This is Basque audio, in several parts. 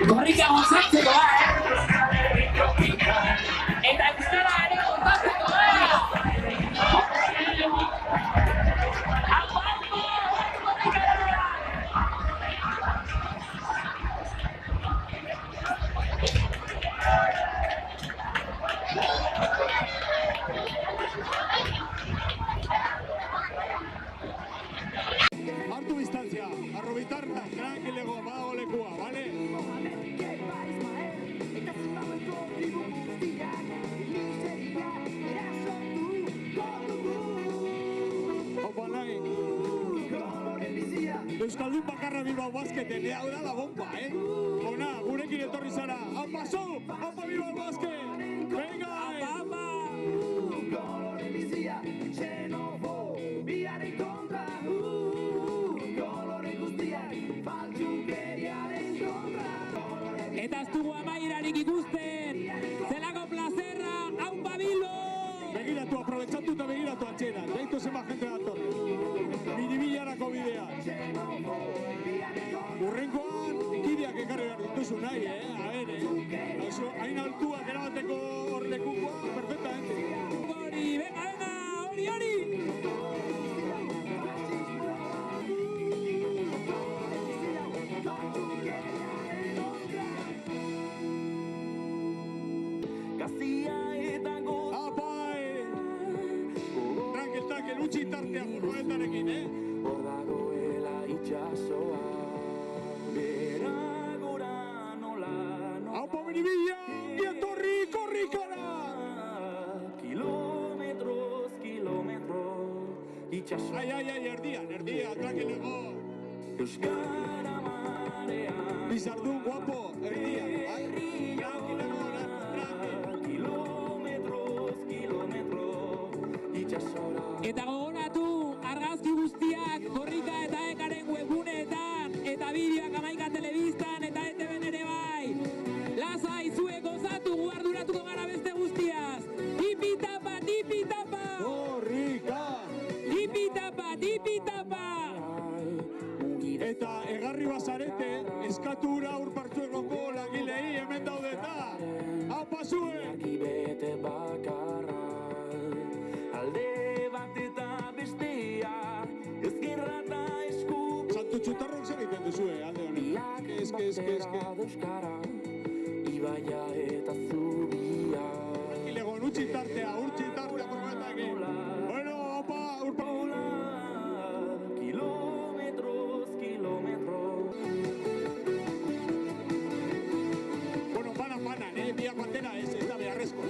Korrika gozatzeko eta euskara ere gozatzeko Hartu distantzia, arrobitar tranquilego, badago lekua, bale? Opa nahi! Euskaldun bakarra Bilbao Basketen, hau da la bomba, Ona, gurekin etorri zara, hau paso! Haupa Bilbao Basket! Venga! Haupa! Eta ez dugu amairarik ikusten, zelako plazerra, haupa Bilbo! Begiratu, aprobetsatu eta begiratu atxera, deitu zenba jente dator. Biribilarako bidea. Urrenkoan, kideak ekarri behar dituzu nahi, A ver, hain altuak erabateko horrelekukoa, perfectamente. Hori, venga, hori! Tranquil, utzi tartea furgonetarekin, Hor dagoela itxasoa, bera gora nola. Haupa Biribila, etorri, korrikara! Kilometros, itxasoa. Ai, erdia, tranquilego. Euskara marea. Bizardun, guapo, erdia, tranquilego, Kilometros, itxasora. Eta gogoratu, argazki guztiak korrika eta ekaren webguneetan, eta bideoak Amaika Telebistan, eta ETV-n ere bai. Lasai, zuek gozatu, gu arduratuko gara beste guztiaz. Tipi-tapa! Korrika! Tipi-tapa! Eta egarri bazarete, eskatu ura urpartzuekoko langilei hemen daude eta. Haupa zuek! Bete bakarra, alde bat eta bestea, ezkerra eta esku. Santu txutarrok zer egiten duzue, alde honen. Eske. Euskara, ibaia eta zubia. Tranquilego, utzi tartea furgonetarekin. Bueno, haupa, urpartzueko. Kilometros. Bueno, panan, biak batera ez da beharrezko.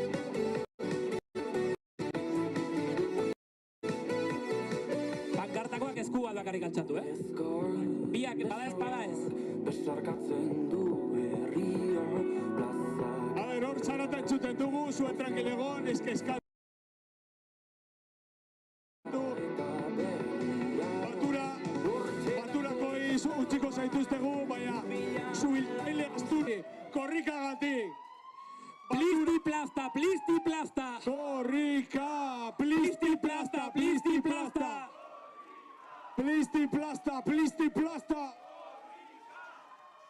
Pankartakoak esku bat bakarrik altxatu, Biak, bada ez. Besarkatzen du herria plaza. A ver, hor zarata entzuten dugu, zuen tranquilegon, eskal. Baturako utziko zaituztegu, baina zubilaile asturi, korrikagatik. Plisti-plasta! Korrika! Plisti-plasta!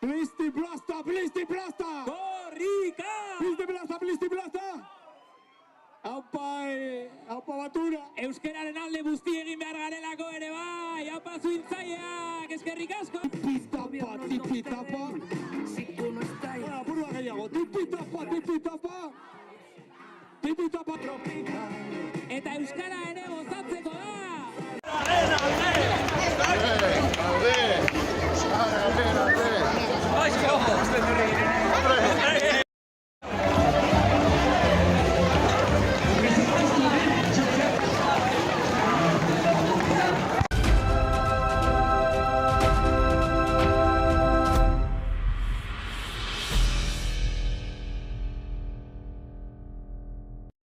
Blisti blasta, blisti blasta! Korrika! Blisti blasta, blisti blasta! Aupa batura! Euskararen alde busti egin behar garelako ere bai! Aupa zuintzaileak, eskerrik asko! Tipitapa, tipitapa! Bueno, burua gehiago, tipitapa, tipitapa! Tipitapa! Eta euskara